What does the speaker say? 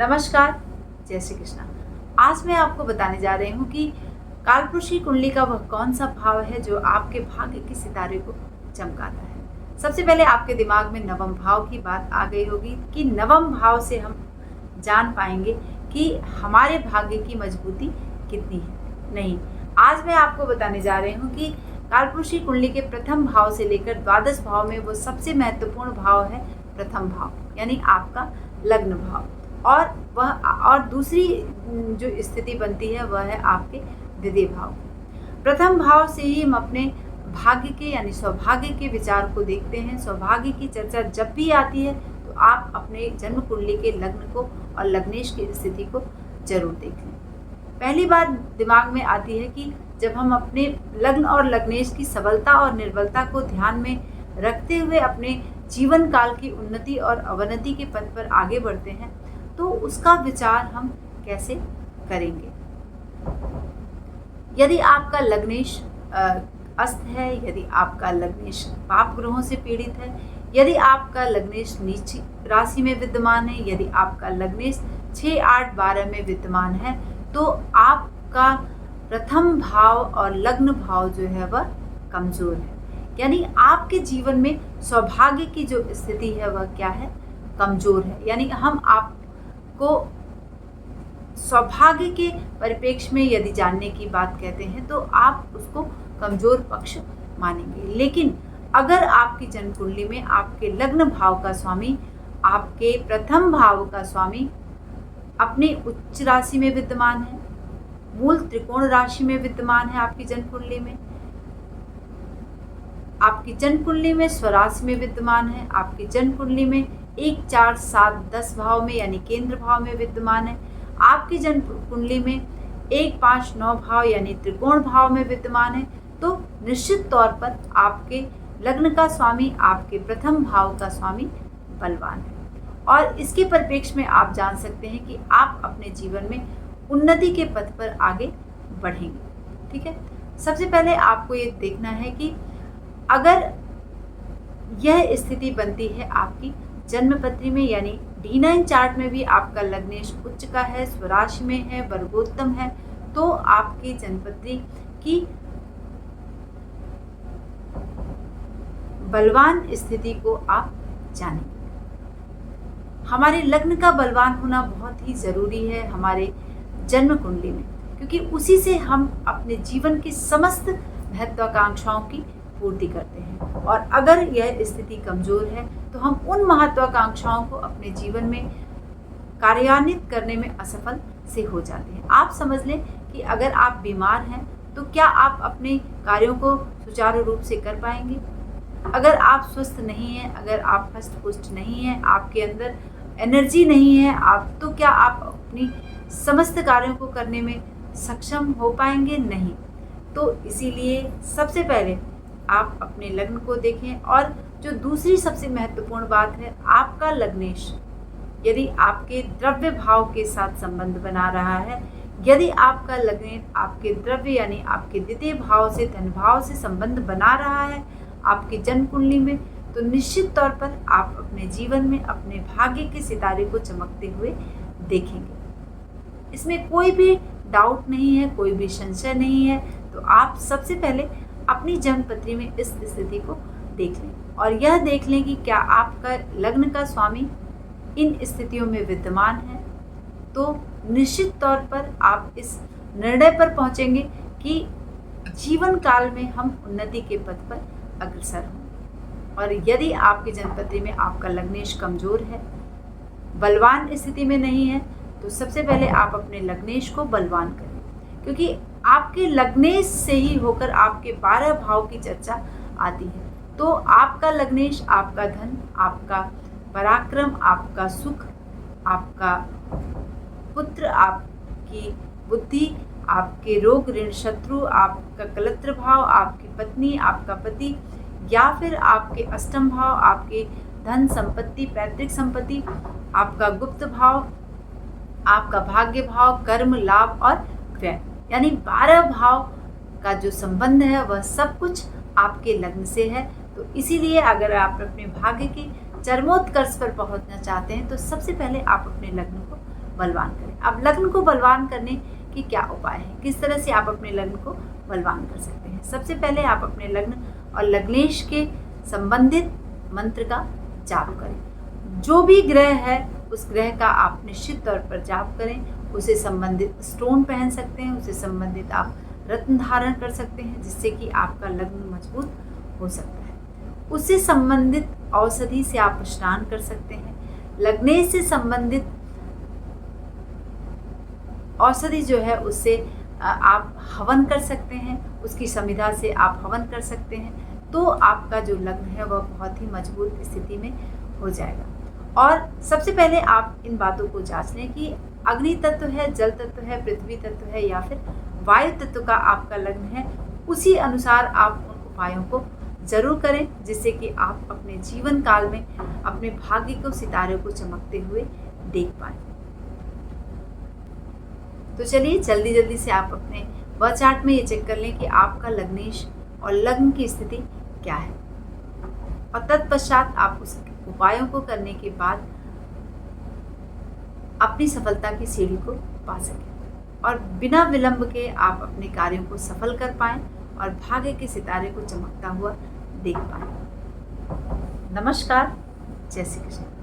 नमस्कार, जय श्री कृष्णा। आज मैं आपको बताने जा रही हूँ कि कालपुरुषी कुंडली का वह कौन सा भाव है जो आपके भाग्य के सितारे को चमकाता है। सबसे पहले आपके दिमाग में नवम भाव की बात आ गई होगी कि नवम भाव से हम जान पाएंगे कि हमारे भाग्य की मजबूती कितनी है। नहीं, आज मैं आपको बताने जा रही हूँ कि कालपुरुषी कुंडली के प्रथम भाव से लेकर द्वादश भाव में वो सबसे महत्वपूर्ण भाव है प्रथम भाव, यानी आपका लग्न भाव। और दूसरी जो स्थिति बनती है वह है आपके द्वितीय भाव। प्रथम भाव से ही हम अपने भाग्य के यानी सौभाग्य के विचार को देखते हैं। सौभाग्य की चर्चा जब भी आती है तो आप अपने जन्म कुंडली के लग्न को और लग्नेश की स्थिति को जरूर देख लें। पहली बात दिमाग में आती है कि जब हम अपने लग्न और लग्नेश की सबलता और निर्बलता को ध्यान में रखते हुए अपने जीवन काल की उन्नति और अवनति के पथ पर आगे बढ़ते हैं तो उसका विचार हम कैसे करेंगे। यदि आपका लग्नेश अस्त है, यदि आपका लग्नेश पाप ग्रहों से पीड़ित है, यदि आपका लग्नेश नीच राशि में विद्यमान है, यदि आपका लग्नेश 6, 8, 12 में विद्यमान है, तो आपका प्रथम भाव और लग्न भाव जो है वह कमजोर है। यानी आपके जीवन में सौभाग्य की जो स्थिति है वह क्या है, कमजोर है। यानी हम आपको सौभाग्य के परिप्रेक्ष्य में यदि जानने की बात कहते हैं तो आप उसको कमजोर पक्ष मानेंगे। लेकिन अगर आपकी जन्म कुंडली में आपके लग्न भाव का स्वामी, आपके प्रथम भाव का स्वामी अपने उच्च राशि में विद्यमान है, मूल त्रिकोण राशि में विद्यमान है, आपकी जन्म कुंडली में, आपकी जन्म कुंडली में स्वराशि में विद्यमान है, आपकी जन्म कुंडली में 1, 4, 7, 10 भाव में यानी केंद्र भाव में विद्यमान है, आपकी जन्म कुंडली में 1, 5, 9 भाव यानी त्रिकोण भाव में विद्यमान है, तो निश्चित तौर पर आपके लग्न का स्वामी, आपके प्रथम भाव का स्वामी बलवान है। और इसके परिप्रेक्ष्य में आप जान सकते हैं कि आप अपने जीवन में उन्नति के पथ पर आगे बढ़ेंगे। ठीक है, सबसे पहले आपको ये देखना है कि अगर यह स्थिति बनती है आपकी जन्म पत्री में, यानी D9 चार्ट में भी आपका लग्नेश उच्च का है, स्वराशि में है, वर्गोत्तम है, तो आपकी जन्मपत्री की बलवान स्थिति को आप जानेंगे। हमारे लग्न का बलवान होना बहुत ही जरूरी है हमारे जन्म कुंडली में, क्योंकि उसी से हम अपने जीवन की समस्त महत्वाकांक्षाओं की पूर्ति करते हैं। और अगर यह स्थिति कमजोर है तो हम उन महत्वाकांक्षाओं को अपने जीवन में कार्यान्वित करने में असफल से हो जाते हैं। आप समझ लें कि अगर आप बीमार हैं तो क्या आप अपने कार्यों को सुचारू रूप से कर पाएंगे? अगर आप स्वस्थ नहीं हैं, अगर आप हष्ट पुष्ट नहीं हैं, आपके अंदर एनर्जी नहीं है आप, तो क्या आप अपनी समस्त कार्यों को करने में सक्षम हो पाएंगे? नहीं। तो इसीलिए सबसे पहले आप अपने लग्न को देखें। और जो दूसरी सबसे महत्वपूर्ण बात है, आपका लग्नेश यदि आपके द्रव्य भाव के साथ संबंध बना रहा है, यदि आपका लग्नेश आपके द्रव्य यानी आपके द्वितीय भाव से धन भाव से संबंध बना रहा है आपकी जन्म कुंडली में, तो निश्चित तौर पर आप अपने जीवन में अपने भाग्य के सितारे को चमकते हुए देखेंगे। इसमें कोई भी डाउट नहीं है, कोई भी संशय नहीं है। तो आप सबसे पहले अपनी जन्म पत्री में इस स्थिति को देख लें और यह देख लें कि क्या आपका लग्न का स्वामी इन स्थितियों में विद्यमान है। तो निश्चित तौर पर आप इस निर्णय पर पहुंचेंगे कि जीवन काल में हम उन्नति के पथ पर अग्रसर हों। और यदि आपकी जन्म पत्री में आपका लग्नेश कमजोर है, बलवान स्थिति में नहीं है, तो सबसे पहले आप अपने लग्नेश को बलवान करें, क्योंकि आपके लग्नेश से ही होकर आपके 12 भाव की चर्चा आती है। तो आपका लग्नेश, आपका धन, आपका पराक्रम, आपका सुख, आपका पुत्र, आपकी बुद्धि, आपके रोग ऋण शत्रु, आपका कलत्र भाव, आपकी पत्नी, आपका पति, या फिर आपके अष्टम भाव, आपके धन संपत्ति, पैतृक संपत्ति, आपका गुप्त भाव, आपका भाग्य भाव, कर्म, लाभ और व्यय, यानी 12 भाव का जो संबंध है वह सब कुछ आपके लग्न से है। तो इसीलिए अगर आप अपने भाग्य के चरमोत्कर्ष पर पहुंचना चाहते हैं तो सबसे पहले आप अपने लग्न को बलवान करें। अब लग्न को बलवान करने की क्या उपाय है, किस तरह से आप अपने लग्न को बलवान कर सकते हैं। सबसे पहले आप अपने लग्न और लग्नेश के संबंधित मंत्र का जाप करें। जो भी ग्रह है उस ग्रह का आप निश्चित तौर पर जाप करें। उसे संबंधित स्टोन पहन सकते हैं, उसे संबंधित आप रत्न धारण कर सकते हैं, जिससे कि आपका लग्न मजबूत हो सकता है। उससे संबंधित औषधि से आप स्नान कर सकते हैं। लग्नेश से संबंधित औषधि जो है उससे आप हवन कर सकते हैं, उसकी समिधा से आप हवन कर सकते हैं, तो आपका जो लग्न है वह बहुत ही मजबूत स्थिति में हो जाएगा। और सबसे पहले आप इन बातों को जांच लें कि अग्नि तत्व है, जल तत्व है, पृथ्वी तत्व है या फिर वायु तत्व का आपका लग्न है। उसी अनुसार आप उन उपायों को जरूर करें, जिससे कि आप अपने जीवन काल में अपने भाग्य को, सितारे को चमकते हुए देख पाएं। तो चलिए जल्दी जल्दी से आप अपने बर्थ चार्ट में ये चेक कर लें कि आपका लग्नेश और लग्न की स्थिति क्या है, और तत्पश्चात आप उस उपायों को करने के बाद अपनी सफलता की सीढ़ी को पा सकें और बिना विलंब के आप अपने कार्यों को सफल कर पाएं और भाग्य के सितारे को चमकता हुआ देख पाएं। नमस्कार, जय श्री कृष्ण।